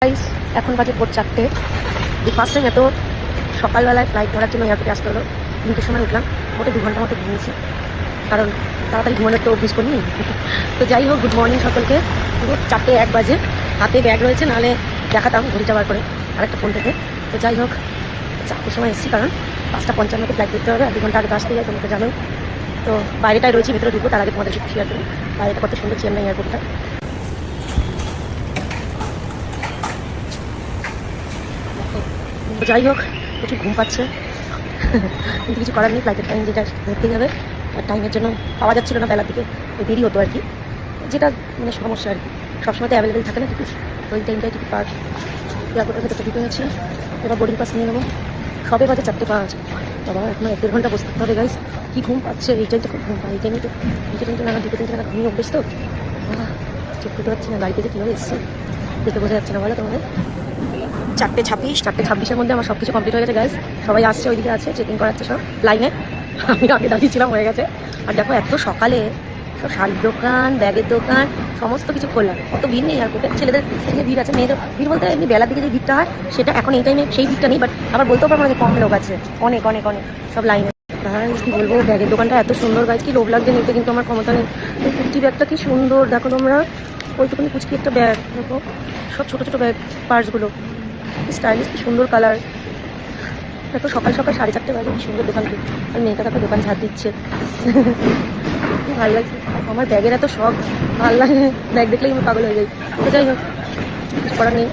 Guys এখন বাজে ভোর 4টে। এই ফার্স্ট টাইম এত সকালবেলায় ফ্লাইট ধরার জন্য এয়ারপোর্টে আসতে হলো। 3টের সময় উঠলাম, মোটে 2 ঘন্টা মতো ঘুমিয়েছি, কারণ তাড়াতাড়ি ঘুমানোর তো অভ্যেস করিনি। তো যাই হোক, গুড মর্নিং সকলকে। পুরো 4:01 বাজে, হাতে ব্যাগ রয়েছে, নাহলে দেখাতাম ঘড়ি যাওয়ার পরে আরেকটা ফোন থেকে। তো যাই হোক, 4টের সময় এসেছি, কারণ 5:55 ফ্লাইট দেখতে হবে, আর 2 ঘন্টা আগে তো আসতে যায়, তোমাকে জানো। তো বাইরেটায় রয়েছি, ভেতরে ঢুকবো, তার আগে তোমাদের সাথে শেয়ার করি বাইরেটা কত সুন্দর চেন্নাই এয়ারপোর্টটা। যাই হোক, প্রচুর ঘুম পাচ্ছে, কিন্তু কিছু করার নেই। ফ্লাইটের টাইম যেটা ধরতেই হবে, আর টাইমের জন্য পাওয়া যাচ্ছিল না, বেলার দিকে দেরি হতো আর কি, যেটা মানে সমস্যা আর কি। সবসময় তো অ্যাভেলেবেল থাকে না টিকিট, তো ওই টাইমটাই টিকিট পাওয়ার এয়ারপোর্টের ভেতরটা ঢুকে গেছি। এবার বোর্ডিং পাস নিয়ে নেবো। সবে বাজে 4:05। বাবা, এখন 1-1.5 ঘন্টা বসতে হবে গাইস। কি ঘুম পাচ্ছে, এই টাইমটা খুব ঘুম পায়, এই টাইমে তো 2-3 নাগাদ 2-3 নাগাদ ঘুমিয়ে অভ্যেস তো। চোখ খুলতে পারছি না, গাড়িতে যে কীভাবে এসছে দেখে বোঝা যাচ্ছে না, বলো তোমাদের। 4:26 মধ্যে আমার সব কিছু কমপ্লিট হয়ে গেছে গাইস। সবাই আসছে, ওইদিকে আছে, চেকিং করাচ্ছে সব লাইনে। আমি আগে দাঁড়িয়েছিলাম, হয়ে গেছে। আর দেখো, এত সকালে সব শাড়ির দোকান, ব্যাগের দোকান, সমস্ত কিছু খোলা। অত ভিড় নেই এয়ারপোর্টে, ছেলেদের যে ভিড় আছে, মেয়েদের ভিড় বলতে এমনি বেলার দিকে যে ভিড়টা হয়, সেটা এখন এই টাইমে সেই ভিড়টা নেই। বাট আবার বলতেও পারবো না যে কম লোক আছে, অনেক অনেক অনেক সব লাইনে। ভাই কি বলবো, ব্যাগের দোকানটা এত সুন্দর গাইস, কি লোভ লাগছে নিতে, কিন্তু আমার ক্ষমতা নেই। এই কুচি ব্যাগটা কি সুন্দর দেখো তোমরা, ওইটুকুনি কুচকি একটা ব্যাগ, দেখো সব ছোটো ছোটো ব্যাগ, পার্সগুলো স্টাইলিশ, কি সুন্দর কালার। দেখো সকাল সকাল 4:30 বাজে, কি সুন্দর দোকান, আর মেয়েটা দেখো দোকান ঝাড় দিচ্ছে। কি ভালো লাগছে, আমার ব্যাগের এত শখ, ভালো লাগে, ব্যাগ দেখলেই আমি পাগল হয়ে যাই। তো যাই হোক, কিছু করার নেই,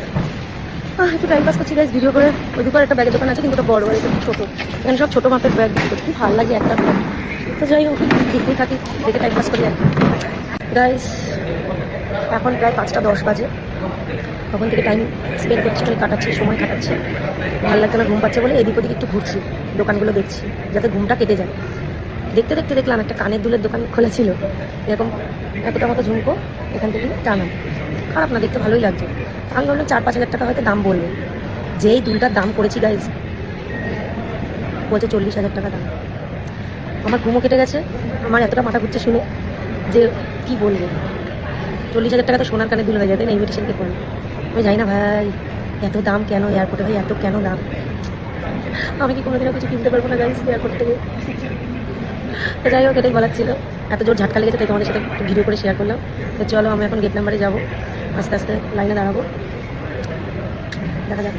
একটু টাইম পাস করছি গাইজ ভিডিও করে। ওই দুপুর একটা ব্যাগের দোকান আছে, কিন্তু ওটা বড়, আর একটু ছোটো, এখানে সব ছোটো মাপের ব্যাগ দিচ্ছে, খুব ভালো লাগে একটা ব্যাগ। তো যাই হোক, দেখতেই থাকি, দেখে টাইম পাস করি আর কি গাইজ। এখন প্রায় 5:10 বাজে, তখন থেকে টাইম স্পেন্ড করছি, কাটাচ্ছি, সময় কাটাচ্ছি। ভালো লাগছে না, ঘুম পাচ্ছে বলে এদিক ওদিক একটু ঘুরছি, দোকানগুলো দেখছি, যাতে ঘুমটা কেটে যায়। দেখতে দেখতে দেখলাম একটা কানের দুলের দোকান খোলা ছিল, এরকম এতটা মতো ঝুমকো, এখান থেকে টানা, খারাপ না, দেখতে ভালোই লাগছে। আমি ভাবলাম 4-5 হাজার টাকা হয়তো দাম বলবে। যেই দুলটার দাম করেছি গাইজ, বলছে 40,000 টাকা দাম। আমার ঘুমও কেটে গেছে, আমার এতটা মাথা ঘুরছে শুনে যে কি বলবো। 40,000 টাকা তো সোনার কানে দুল হয়ে যায়, তাই না, ইনভিটেশনকে করে। আমি জানি না ভাই, এত দাম কেন এয়ারপোর্টে, ভাই এত কেন দাম। আমি কি কোনোদিনও কিছু কিনতে পারবো না গাইস এয়ারপোর্ট থেকে। তো যাই হোক, এটাই বলার ছিল। এত জোর ঝাটকা লেগেছে, তাই তোমাদের সাথে ভিডিও করে শেয়ার করলাম। তো চলো, আমি এখন গেট নাম্বারে যাবো, আস্তে আস্তে লাইনে দাঁড়াবো, দেখা যাক।